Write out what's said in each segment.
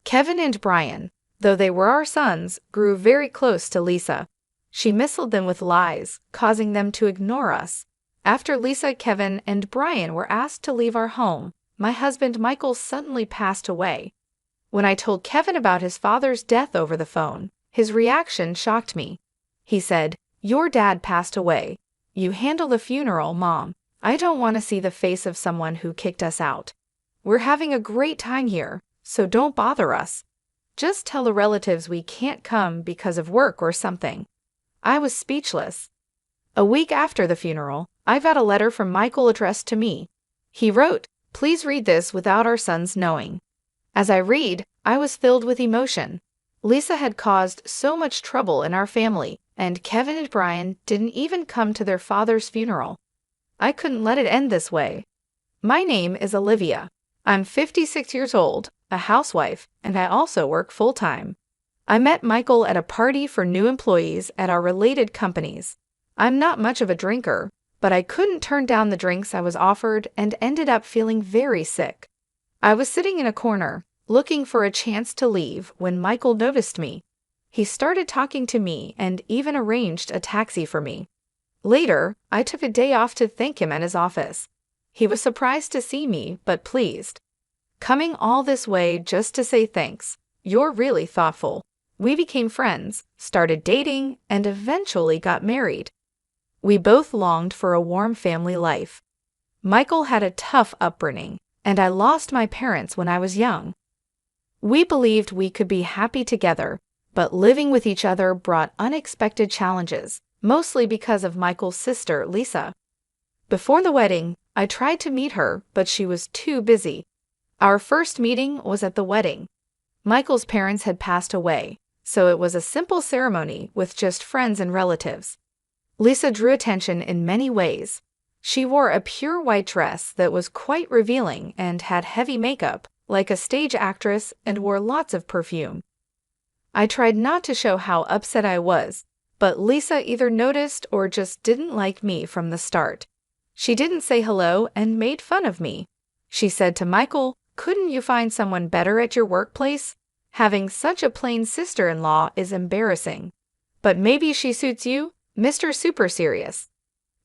Kevin and Brian, though they were our sons, grew very close to Lisa. She misled them with lies, causing them to ignore us. After Lisa, Kevin, and Brian were asked to leave our home, my husband Michael suddenly passed away. When I told Kevin about his father's death over the phone, his reaction shocked me. He said, "Your dad passed away. You handle the funeral, Mom. I don't want to see the face of someone who kicked us out. We're having a great time here, so don't bother us. Just tell the relatives we can't come because of work or something." I was speechless. A week after the funeral, I got a letter from Michael addressed to me. He wrote, "Please read this without our sons knowing." As I read, I was filled with emotion. Lisa had caused so much trouble in our family, and Kevin and Brian didn't even come to their father's funeral. I couldn't let it end this way. My name is Olivia. I'm 56 years old, a housewife, and I also work full-time. I met Michael at a party for new employees at our related companies. I'm not much of a drinker, but I couldn't turn down the drinks I was offered and ended up feeling very sick. I was sitting in a corner, looking for a chance to leave when Michael noticed me. He started talking to me and even arranged a taxi for me. Later, I took a day off to thank him at his office. He was surprised to see me, but pleased. "Coming all this way just to say thanks. You're really thoughtful." We became friends, started dating, and eventually got married. We both longed for a warm family life. Michael had a tough upbringing, and I lost my parents when I was young. We believed we could be happy together, but living with each other brought unexpected challenges, mostly because of Michael's sister, Lisa. Before the wedding, I tried to meet her, but she was too busy. Our first meeting was at the wedding. Michael's parents had passed away, so it was a simple ceremony with just friends and relatives. Lisa drew attention in many ways. She wore a pure white dress that was quite revealing and had heavy makeup, like a stage actress, and wore lots of perfume. I tried not to show how upset I was, but Lisa either noticed or just didn't like me from the start. She didn't say hello and made fun of me. She said to Michael, "Couldn't you find someone better at your workplace? Having such a plain sister-in-law is embarrassing. But maybe she suits you, Mr. Super Serious."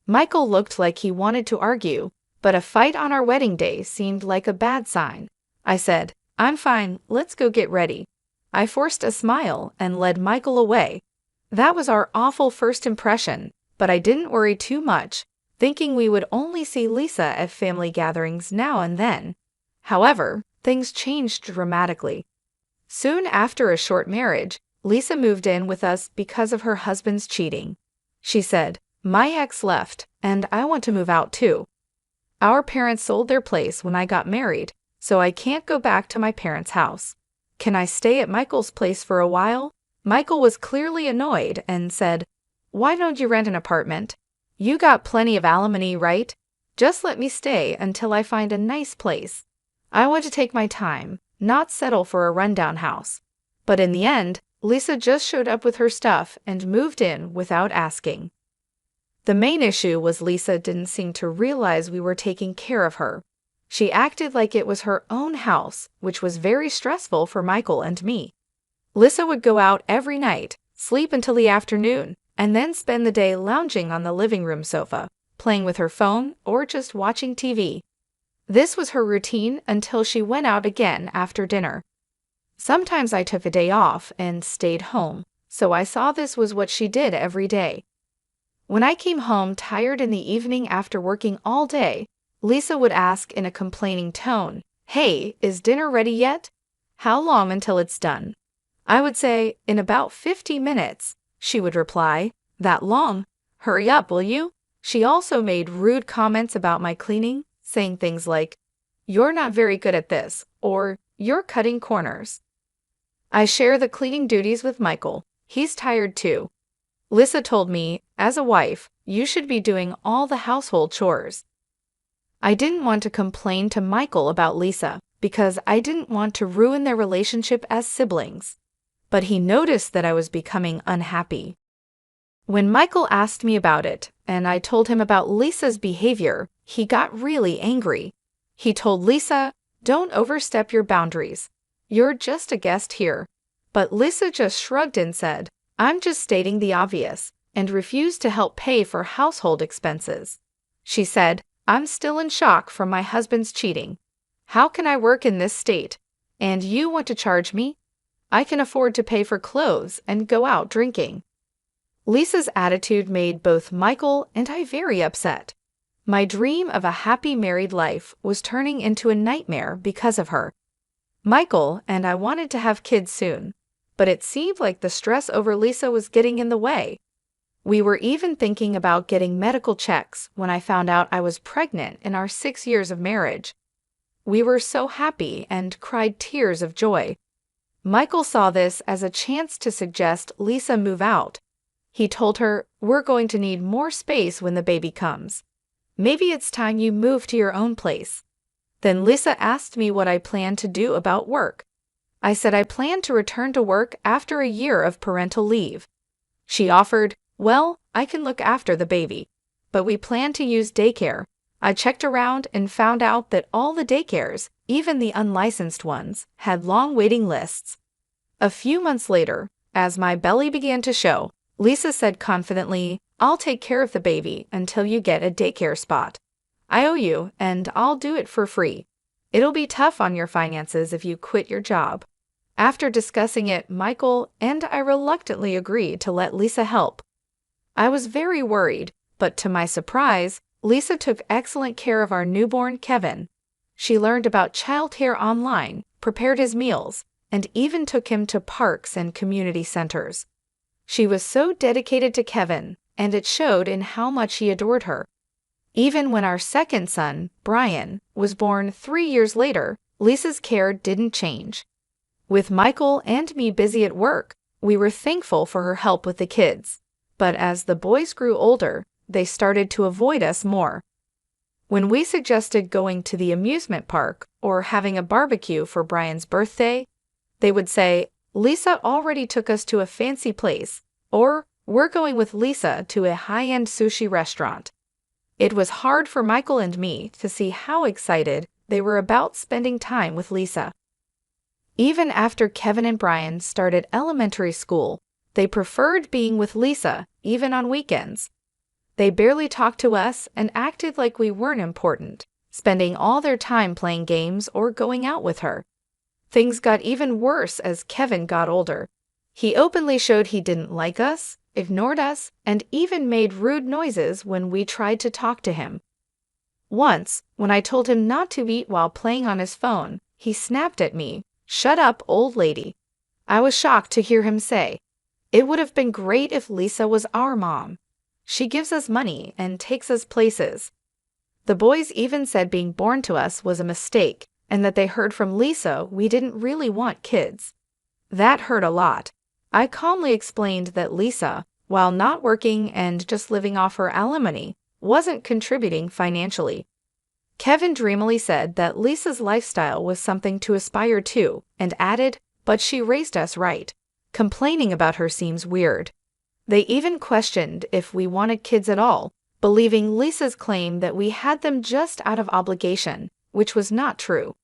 Michael looked like he wanted to argue, but a fight on our wedding day seemed like a bad sign. I said, "I'm fine, let's go get ready." I forced a smile and led Michael away. That was our awful first impression, but I didn't worry too much, thinking we would only see Lisa at family gatherings now and then. However, things changed dramatically. Soon after a short marriage, Lisa moved in with us because of her husband's cheating. She said, "My ex left, and I want to move out too. Our parents sold their place when I got married, so I can't go back to my parents' house. Can I stay at Michael's place for a while?" Michael was clearly annoyed and said, "Why don't you rent an apartment? You got plenty of alimony, right? Just let me stay until I find a nice place. I want to take my time, not settle for a rundown house." But in the end, Lisa just showed up with her stuff and moved in without asking. The main issue was Lisa didn't seem to realize we were taking care of her. She acted like it was her own house, which was very stressful for Michael and me. Lisa would go out every night, sleep until the afternoon, and then spend the day lounging on the living room sofa, playing with her phone or just watching TV. This was her routine until she went out again after dinner. Sometimes I took a day off and stayed home, so I saw this was what she did every day. When I came home tired in the evening after working all day, Lisa would ask in a complaining tone, "Hey, is dinner ready yet? How long until it's done?" I would say, "In about 50 minutes. She would reply, "That long? Hurry up, will you?" She also made rude comments about my cleaning, saying things like, "You're not very good at this," or "You're cutting corners." I share the cleaning duties with Michael. He's tired too. Lisa told me, as a wife, you should be doing all the household chores. I didn't want to complain to Michael about Lisa because I didn't want to ruin their relationship as siblings. But he noticed that I was becoming unhappy. When Michael asked me about it, and I told him about Lisa's behavior, he got really angry. He told Lisa, "Don't overstep your boundaries. You're just a guest here." But Lisa just shrugged and said, "I'm just stating the obvious," and refused to help pay for household expenses. She said, "I'm still in shock from my husband's cheating. How can I work in this state? And you want to charge me? I can afford to pay for clothes and go out drinking." Lisa's attitude made both Michael and I very upset. My dream of a happy married life was turning into a nightmare because of her. Michael and I wanted to have kids soon, but it seemed like the stress over Lisa was getting in the way. We were even thinking about getting medical checks when I found out I was pregnant in our 6 years of marriage. We were so happy and cried tears of joy. Michael saw this as a chance to suggest Lisa move out. He told her, "We're going to need more space when the baby comes. Maybe it's time you move to your own place." Then Lisa asked me what I planned to do about work. I said I planned to return to work after a year of parental leave. She offered, "Well, I can look after the baby, but we plan to use daycare." I checked around and found out that all the daycares, even the unlicensed ones, had long waiting lists. A few months later, as my belly began to show, Lisa said confidently, "I'll take care of the baby until you get a daycare spot. I owe you, and I'll do it for free. It'll be tough on your finances if you quit your job." After discussing it, Michael and I reluctantly agreed to let Lisa help. I was very worried, but to my surprise, Lisa took excellent care of our newborn Kevin. She learned about childcare online, prepared his meals, and even took him to parks and community centers. She was so dedicated to Kevin, and it showed in how much he adored her. Even when our second son, Brian, was born 3 years later, Lisa's care didn't change. With Michael and me busy at work, we were thankful for her help with the kids. But as the boys grew older, they started to avoid us more. When we suggested going to the amusement park or having a barbecue for Brian's birthday, they would say, "Lisa already took us to a fancy place," or "We're going with Lisa to a high-end sushi restaurant." It was hard for Michael and me to see how excited they were about spending time with Lisa. Even after Kevin and Brian started elementary school, they preferred being with Lisa, even on weekends. They barely talked to us and acted like we weren't important, spending all their time playing games or going out with her. Things got even worse as Kevin got older. He openly showed he didn't like us, ignored us, and even made rude noises when we tried to talk to him. Once, when I told him not to eat while playing on his phone, he snapped at me, "Shut up, old lady." I was shocked to hear him say, "It would have been great if Lisa was our mom. She gives us money and takes us places." The boys even said being born to us was a mistake, and that they heard from Lisa we didn't really want kids. That hurt a lot. I calmly explained that Lisa, while not working and just living off her alimony, wasn't contributing financially. Kevin dreamily said that Lisa's lifestyle was something to aspire to, and added, "But she raised us right. Complaining about her seems weird." They even questioned if we wanted kids at all, believing Lisa's claim that we had them just out of obligation, which was not true.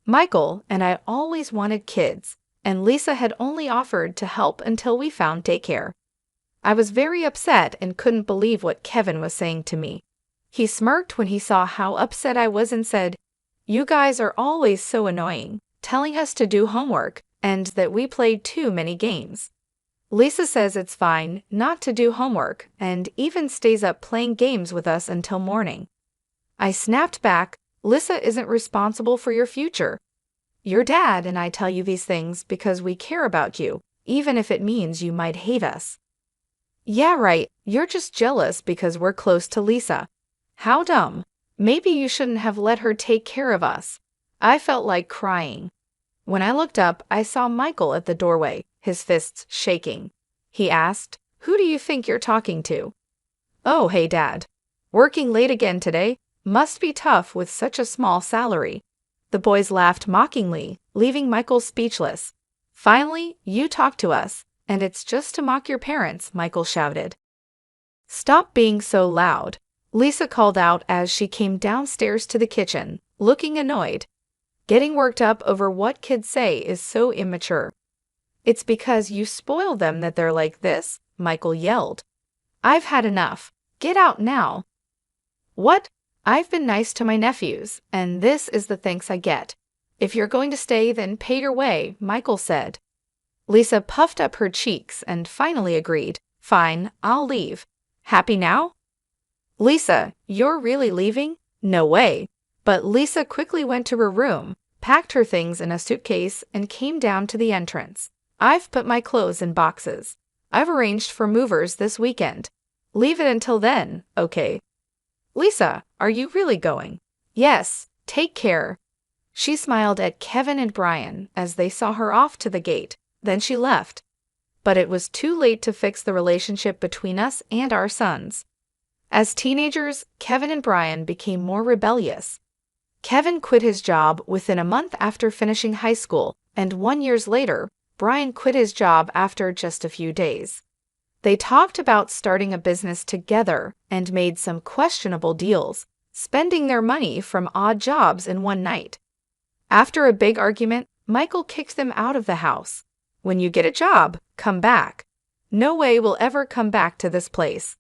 Michael and I always wanted kids, and Lisa had only offered to help until we found daycare. I was very upset and couldn't believe what Kevin was saying to me. He smirked when he saw how upset I was and said, "You guys are always so annoying, telling us to do homework and that we played too many games. Lisa says it's fine not to do homework and even stays up playing games with us until morning." I snapped back, "Lisa isn't responsible for your future. Your dad and I tell you these things because we care about you, even if it means you might hate us." "Yeah, right, you're just jealous because we're close to Lisa. How dumb. Maybe you shouldn't have let her take care of us." I felt like crying. When I looked up, I saw Michael at the doorway, his fists shaking. He asked, "Who do you think you're talking to?" "Oh, hey, Dad. Working late again today? Must be tough with such a small salary." The boys laughed mockingly, leaving Michael speechless. "Finally, you talk to us, and it's just to mock your parents," Michael shouted. "Stop being so loud," Lisa called out as she came downstairs to the kitchen, looking annoyed. Getting worked up over what kids say is so immature. It's because you spoil them that they're like this, Michael yelled. I've had enough. Get out now. What? I've been nice to my nephews, and this is the thanks I get. If you're going to stay, then pay your way, Michael said. Lisa puffed up her cheeks and finally agreed. Fine, I'll leave. Happy now? Lisa, you're really leaving? No way. But Lisa quickly went to her room, packed her things in a suitcase, and came down to the entrance. I've put my clothes in boxes. I've arranged for movers this weekend. Leave it until then, okay? Lisa, are you really going? Yes, take care. She smiled at Kevin and Brian as they saw her off to the gate. Then she left. But it was too late to fix the relationship between us and our sons. As teenagers, Kevin and Brian became more rebellious. Kevin quit his job within a month after finishing high school, and 1 year later, Brian quit his job after just a few days. They talked about starting a business together and made some questionable deals, spending their money from odd jobs in one night. After a big argument, Michael kicked them out of the house. When you get a job, come back. No way we'll ever come back to this place.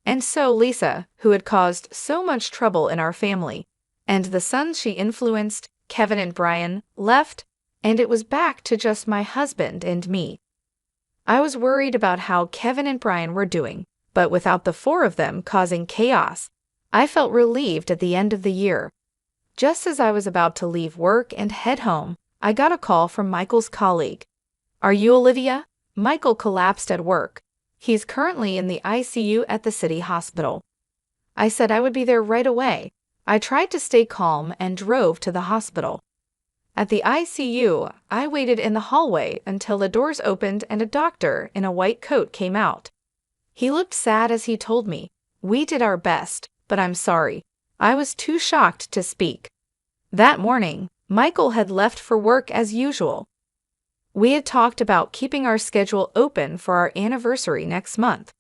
And so Lisa, who had caused so much trouble in our family, and the sons she influenced, Kevin and Brian, left, and it was back to just my husband and me. I was worried about how Kevin and Brian were doing, but without the four of them causing chaos, I felt relieved at the end of the year. Just as I was about to leave work and head home, I got a call from Michael's colleague. Are you Olivia? Michael collapsed at work. He's currently in the ICU at the city hospital. I said I would be there right away. I tried to stay calm and drove to the hospital. At the ICU, I waited in the hallway until the doors opened and a doctor in a white coat came out. He looked sad as he told me, "We did our best, but I'm sorry. I was too shocked to speak." That morning, Michael had left for work as usual. We had talked about keeping our schedule open for our anniversary next month.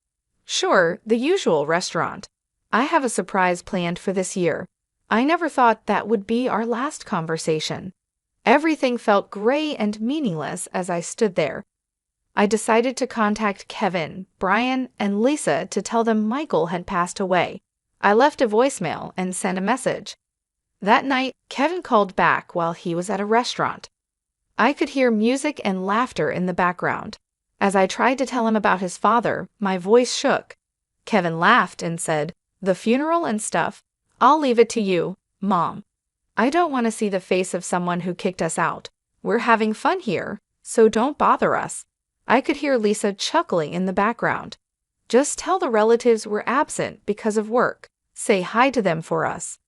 Sure, the usual restaurant. I have a surprise planned for this year. I never thought that would be our last conversation. Everything felt gray and meaningless as I stood there. I decided to contact Kevin, Brian, and Lisa to tell them Michael had passed away. I left a voicemail and sent a message. That night, Kevin called back while he was at a restaurant. I could hear music and laughter in the background. As I tried to tell him about his father, my voice shook. Kevin laughed and said, "The funeral and stuff, I'll leave it to you, Mom. I don't want to see the face of someone who kicked us out. We're having fun here, so don't bother us." I could hear Lisa chuckling in the background. "Just tell the relatives we're absent because of work. Say hi to them for us."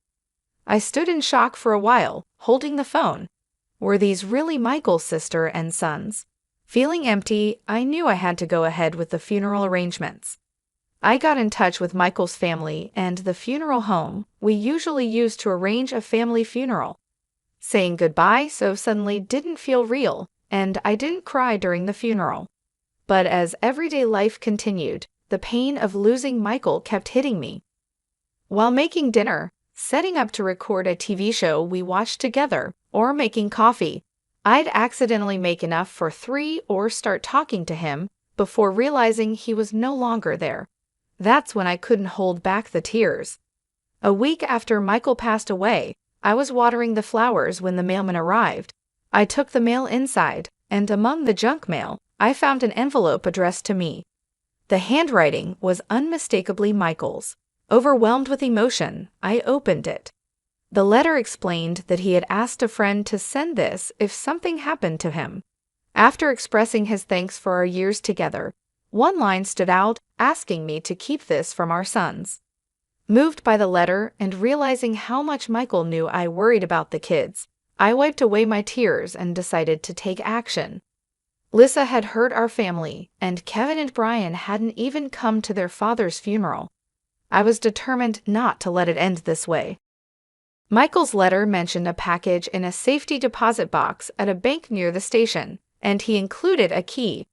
I stood in shock for a while, holding the phone. Were these really Michael's sister and sons? Feeling empty, I knew I had to go ahead with the funeral arrangements. I got in touch with Michael's family and the funeral home we usually use to arrange a family funeral. Saying goodbye so suddenly didn't feel real, and I didn't cry during the funeral. But as everyday life continued, the pain of losing Michael kept hitting me. While making dinner, setting up to record a TV show we watched together, or making coffee, I'd accidentally make enough for 3 or start talking to him before realizing he was no longer there. That's when I couldn't hold back the tears. A week after Michael passed away, I was watering the flowers when the mailman arrived. I took the mail inside, and among the junk mail, I found an envelope addressed to me. The handwriting was unmistakably Michael's. Overwhelmed with emotion, I opened it. The letter explained that he had asked a friend to send this if something happened to him. After expressing his thanks for our years together, one line stood out, asking me to keep this from our sons. Moved by the letter and realizing how much Michael knew I worried about the kids, I wiped away my tears and decided to take action. Lisa had hurt our family, and Kevin and Brian hadn't even come to their father's funeral. I was determined not to let it end this way. Michael's letter mentioned a package in a safety deposit box at a bank near the station, and he included a key.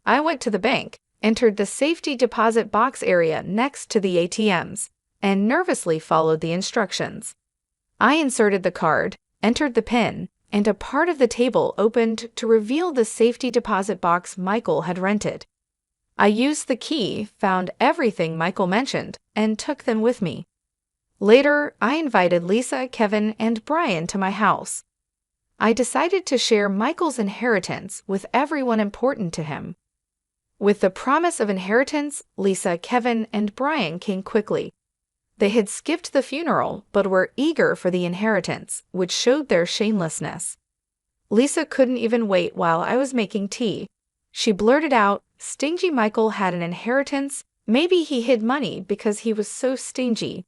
I went to the bank, entered the safety deposit box area next to the ATMs, and nervously followed the instructions. I inserted the card, entered the PIN, and a part of the table opened to reveal the safety deposit box Michael had rented. I used the key, found everything Michael mentioned, and took them with me. Later, I invited Lisa, Kevin, and Brian to my house. I decided to share Michael's inheritance with everyone important to him. With the promise of inheritance, Lisa, Kevin, and Brian came quickly. They had skipped the funeral, but were eager for the inheritance, which showed their shamelessness. Lisa couldn't even wait while I was making tea. She blurted out, "Stingy Michael had an inheritance. Maybe he hid money because he was so stingy.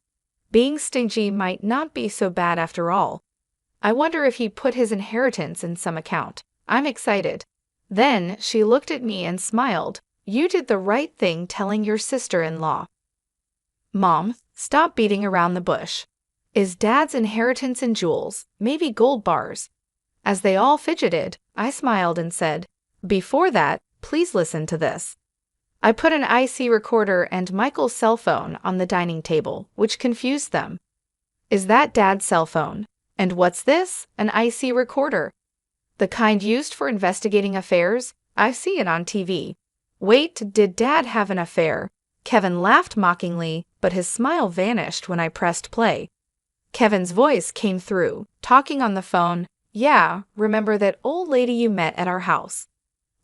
Being stingy might not be so bad after all. I wonder if he put his inheritance in some account. I'm excited." Then she looked at me and smiled. "You did the right thing telling your sister-in-law." "Mom, stop beating around the bush. Is Dad's inheritance in jewels, maybe gold bars?" As they all fidgeted, I smiled and said, "Before that, please listen to this." I put an IC recorder and Michael's cell phone on the dining table, which confused them. "Is that Dad's cell phone? And what's this? An IC recorder? The kind used for investigating affairs? I see it on TV. Wait, did Dad have an affair?" Kevin laughed mockingly, but his smile vanished when I pressed play. Kevin's voice came through, talking on the phone. "Yeah, remember that old lady you met at our house?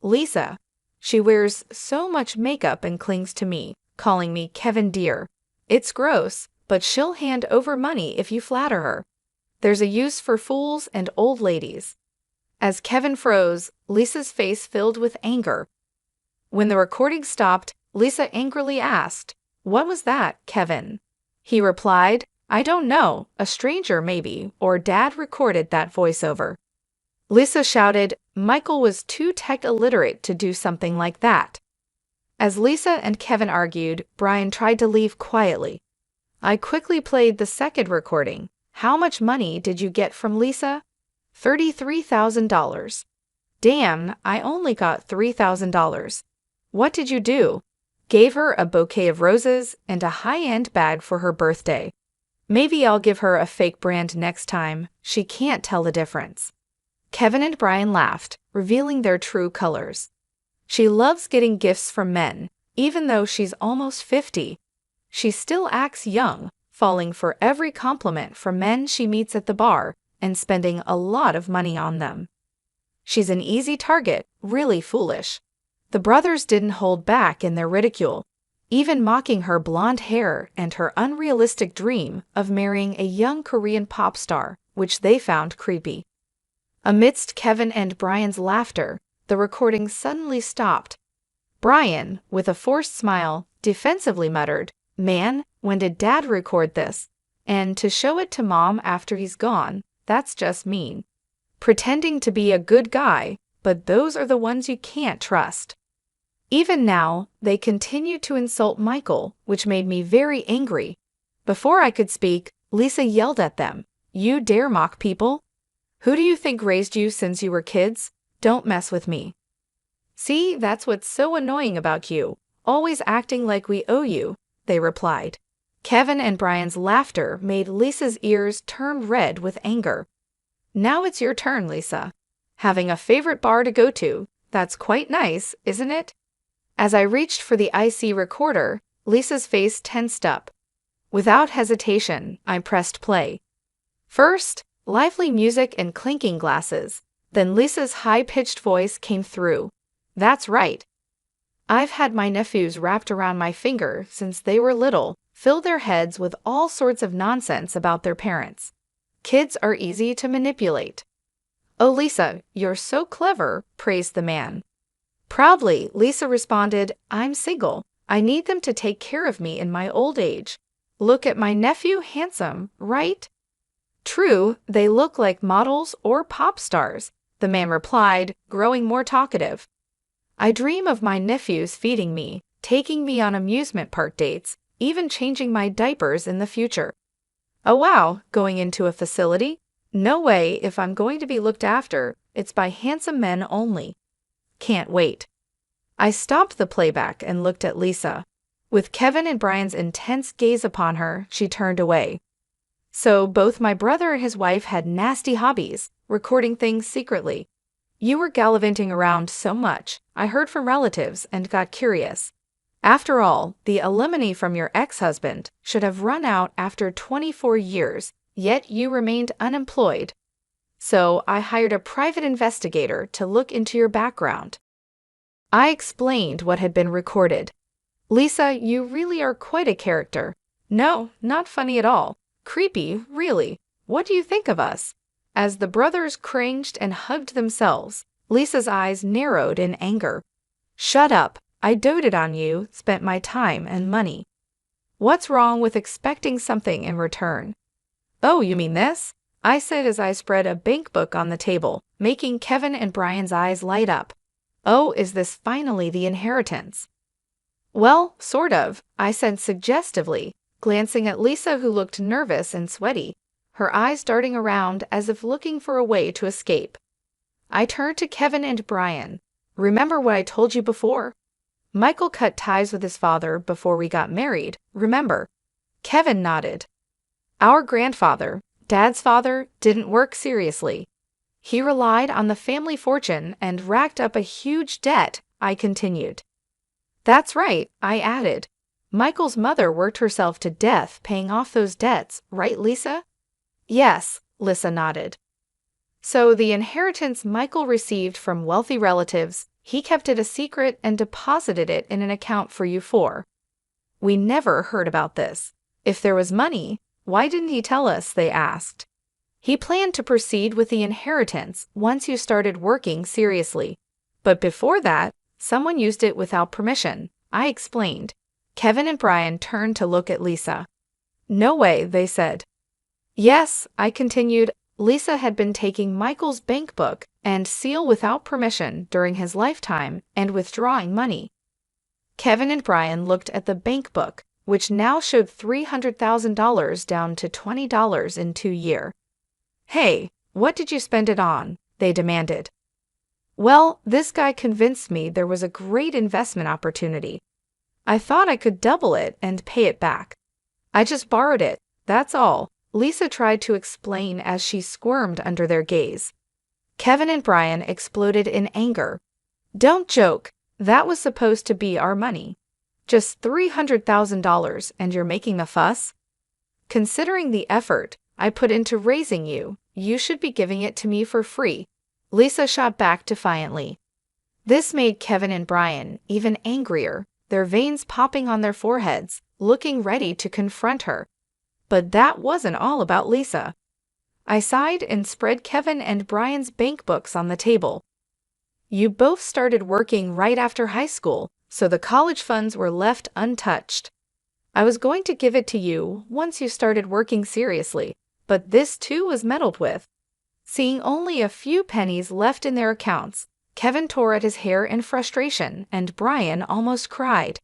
Lisa. She wears so much makeup and clings to me, calling me Kevin dear. It's gross, but she'll hand over money if you flatter her. There's a use for fools and old ladies." As Kevin froze, Lisa's face filled with anger. When the recording stopped, Lisa angrily asked, "What was that, Kevin?" He replied, "I don't know, a stranger maybe, or Dad recorded that voiceover." Lisa shouted, "Michael was too tech illiterate to do something like that." As Lisa and Kevin argued, Brian tried to leave quietly. I quickly played the second recording. "How much money did you get from Lisa?" $33,000. "Damn, I only got $3,000. What did you do?" "Gave her a bouquet of roses and a high-end bag for her birthday. Maybe I'll give her a fake brand next time. She can't tell the difference." Kevin and Brian laughed, revealing their true colors. "She loves getting gifts from men, even though she's almost 50. She still acts young, falling for every compliment from men she meets at the bar and spending a lot of money on them. She's an easy target, really foolish." The brothers didn't hold back in their ridicule, even mocking her blonde hair and her unrealistic dream of marrying a young Korean pop star, which they found creepy. Amidst Kevin and Brian's laughter, the recording suddenly stopped. Brian, with a forced smile, defensively muttered, "Man, when did Dad record this? And to show it to Mom after he's gone, that's just mean. Pretending to be a good guy, but those are the ones you can't trust." Even now, they continued to insult Michael, which made me very angry. Before I could speak, Lisa yelled at them, "You dare mock people? Who do you think raised you since you were kids? Don't mess with me." "See, that's what's so annoying about you, always acting like we owe you," they replied. Kevin and Brian's laughter made Lisa's ears turn red with anger. "Now it's your turn, Lisa. Having a favorite bar to go to, that's quite nice, isn't it?" As I reached for the IC recorder, Lisa's face tensed up. Without hesitation, I pressed play. First, lively music and clinking glasses. Then Lisa's high-pitched voice came through. "That's right. I've had my nephews wrapped around my finger since they were little, fill their heads with all sorts of nonsense about their parents. Kids are easy to manipulate." "Oh, Lisa, you're so clever," praised the man. Proudly, Lisa responded, "I'm single. I need them to take care of me in my old age. Look at my nephew, handsome, right?" "True, they look like models or pop stars," the man replied, growing more talkative. "I dream of my nephews feeding me, taking me on amusement park dates, even changing my diapers in the future." "Oh wow, going into a facility? No way, if I'm going to be looked after, it's by handsome men only. Can't wait." I stopped the playback and looked at Lisa. With Kevin and Brian's intense gaze upon her, she turned away. "So both my brother and his wife had nasty hobbies. recording things secretly. You were gallivanting around so much, I heard from relatives and got curious. After all, the alimony from your ex-husband should have run out after 24 years, yet you remained unemployed. So I hired a private investigator to look into your background. I explained what had been recorded. Lisa, you really are quite a character. No, not funny at all. Creepy, really. What do you think of us? As the brothers cringed and hugged themselves, Lisa's eyes narrowed in anger. Shut up. I doted on you, spent my time and money. What's wrong with expecting something in return? Oh, you mean this? I said as I spread a bank book on the table, making Kevin and Brian's eyes light up. Oh, is this finally the inheritance? Well, sort of, I said suggestively, glancing at Lisa, who looked nervous and sweaty, her eyes darting around as if looking for a way to escape. I turned to Kevin and Brian. Remember what I told you before? Michael cut ties with his father before we got married, remember? Kevin nodded. Our grandfather, Dad's father, didn't work seriously. He relied on the family fortune and racked up a huge debt, I continued. That's right, I added. Michael's mother worked herself to death paying off those debts, right, Lisa? Yes, Lisa nodded. So the inheritance Michael received from wealthy relatives, he kept it a secret and deposited it in an account for you four. We never heard about this. If there was money, why didn't he tell us, they asked. He planned to proceed with the inheritance once you started working seriously. But before that, someone used it without permission, I explained. Kevin and Brian turned to look at Lisa. No way, they said. Yes, I continued. Lisa had been taking Michael's bank book and seal without permission during his lifetime and withdrawing money. Kevin and Brian looked at the bank book, which now showed $300,000 down to $20 in 2 years. Hey, what did you spend it on? They demanded. Well, this guy convinced me there was a great investment opportunity. I thought I could double it and pay it back. I just borrowed it, that's all, Lisa tried to explain as she squirmed under their gaze. Kevin and Brian exploded in anger. Don't joke, that was supposed to be our money. Just $300,000 and you're making a fuss? Considering the effort I put into raising you, you should be giving it to me for free, Lisa shot back defiantly. This made Kevin and Brian even angrier, their veins popping on their foreheads, looking ready to confront her. But that wasn't all about Lisa. I sighed and spread Kevin and Brian's bank books on the table. You both started working right after high school, so the college funds were left untouched. I was going to give it to you once you started working seriously, but this too was meddled with. Seeing only a few pennies left in their accounts, Kevin tore at his hair in frustration and Brian almost cried.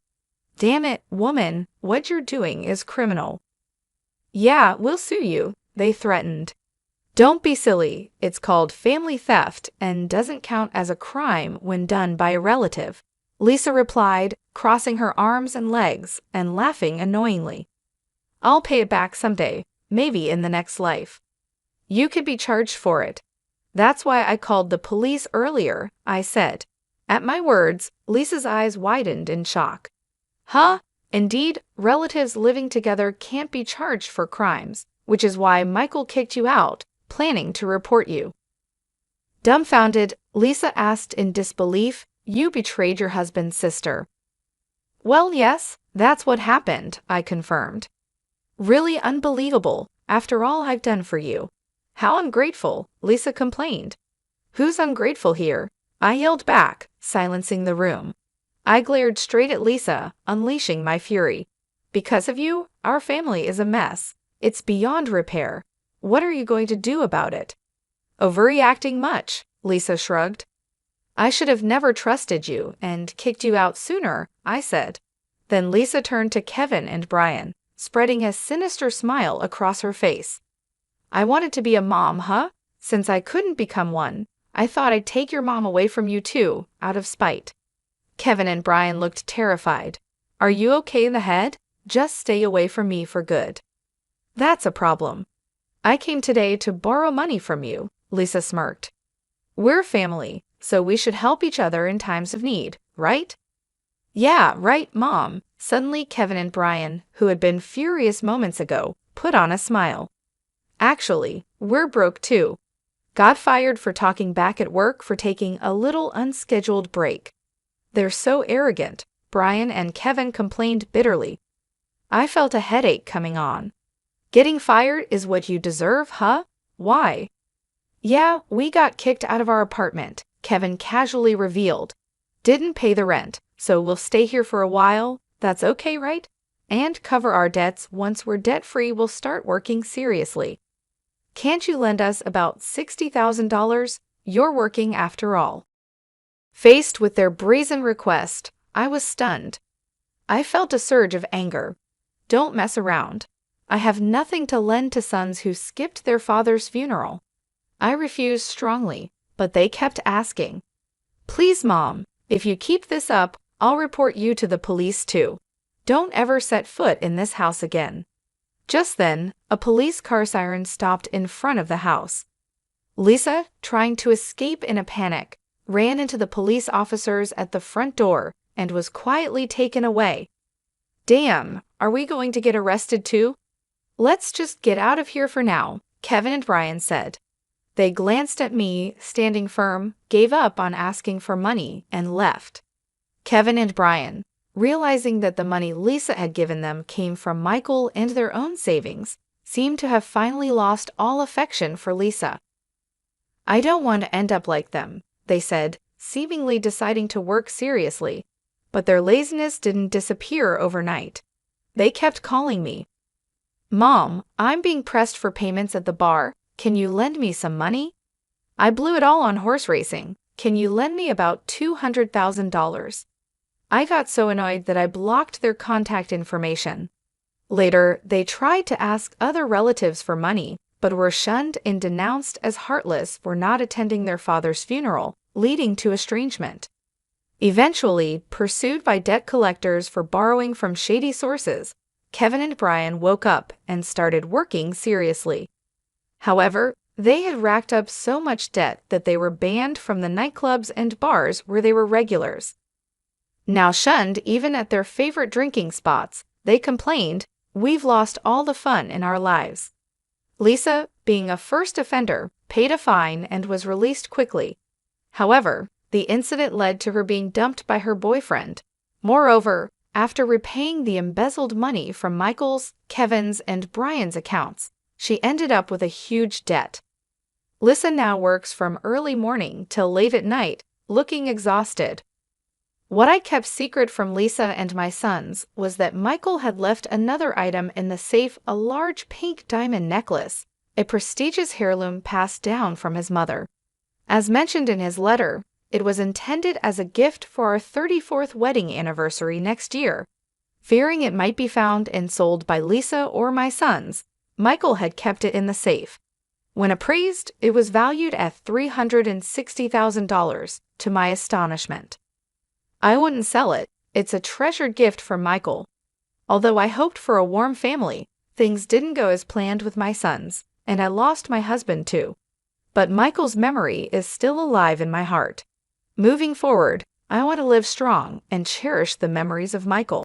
Damn it, woman, what you're doing is criminal. Yeah, we'll sue you, they threatened. Don't be silly, it's called family theft and doesn't count as a crime when done by a relative, Lisa replied, crossing her arms and legs and laughing annoyingly. I'll pay it back someday, maybe in the next life. You could be charged for it. That's why I called the police earlier, I said. At my words, Lisa's eyes widened in shock. Huh? Indeed, relatives living together can't be charged for crimes, which is why Michael kicked you out, planning to report you. Dumbfounded, Lisa asked in disbelief, You betrayed your husband's sister. Well, yes, that's what happened, I confirmed. Really unbelievable, after all I've done for you. How ungrateful, Lisa complained. Who's ungrateful here? I yelled back, silencing the room. I glared straight at Lisa, unleashing my fury. Because of you, our family is a mess. It's beyond repair. What are you going to do about it? Overreacting much, Lisa shrugged. I should have never trusted you and kicked you out sooner, I said. Then Lisa turned to Kevin and Brian, spreading a sinister smile across her face. I wanted to be a mom, huh? Since I couldn't become one, I thought I'd take your mom away from you too, out of spite. Kevin and Brian looked terrified. Are you okay in the head? Just stay away from me for good. That's a problem. I came today to borrow money from you, Lisa smirked. We're family, so we should help each other in times of need, right? Yeah, right, Mom. Suddenly, Kevin and Brian, who had been furious moments ago, put on a smile. Actually, we're broke too. Got fired for talking back at work for taking a little unscheduled break. They're so arrogant, Brian and Kevin complained bitterly. I felt a headache coming on. Getting fired is what you deserve, huh? Why? Yeah, we got kicked out of our apartment, Kevin casually revealed. Didn't pay the rent, so we'll stay here for a while. That's okay, right? And cover our debts. Once we're debt-free, we'll start working seriously. Can't you lend us about $60,000? You're working after all. Faced with their brazen request, I was stunned. I felt a surge of anger. Don't mess around. I have nothing to lend to sons who skipped their father's funeral. I refused strongly, but they kept asking. Please, Mom, if you keep this up, I'll report you to the police too. Don't ever set foot in this house again. Just then, a police car siren stopped in front of the house. Lisa, trying to escape in a panic, ran into the police officers at the front door and was quietly taken away. Damn, are we going to get arrested too? Let's just get out of here for now, Kevin and Brian said. They glanced at me, standing firm, gave up on asking for money, and left. Kevin and Brian, realizing that the money Lisa had given them came from Michael and their own savings, seemed to have finally lost all affection for Lisa. I don't want to end up like them, they said, seemingly deciding to work seriously. But their laziness didn't disappear overnight. They kept calling me. Mom, I'm being pressed for payments at the bar. Can you lend me some money? I blew it all on horse racing. Can you lend me about $200,000? I got so annoyed that I blocked their contact information. Later, they tried to ask other relatives for money, but were shunned and denounced as heartless for not attending their father's funeral, leading to estrangement. Eventually, pursued by debt collectors for borrowing from shady sources, Kevin and Brian woke up and started working seriously. However, they had racked up so much debt that they were banned from the nightclubs and bars where they were regulars. Now shunned even at their favorite drinking spots, they complained, "We've lost all the fun in our lives." Lisa, being a first offender, paid a fine and was released quickly. However, the incident led to her being dumped by her boyfriend. Moreover, after repaying the embezzled money from Michael's, Kevin's, and Brian's accounts, she ended up with a huge debt. Lisa now works from early morning till late at night, looking exhausted. What I kept secret from Lisa and my sons was that Michael had left another item in the safe, a large pink diamond necklace, a prestigious heirloom passed down from his mother. As mentioned in his letter, it was intended as a gift for our 34th wedding anniversary next year. Fearing it might be found and sold by Lisa or my sons, Michael had kept it in the safe. When appraised, it was valued at $360,000, to my astonishment. I wouldn't sell it. It's a treasured gift from Michael. Although I hoped for a warm family, things didn't go as planned with my sons, and I lost my husband too. But Michael's memory is still alive in my heart. Moving forward, I want to live strong and cherish the memories of Michael.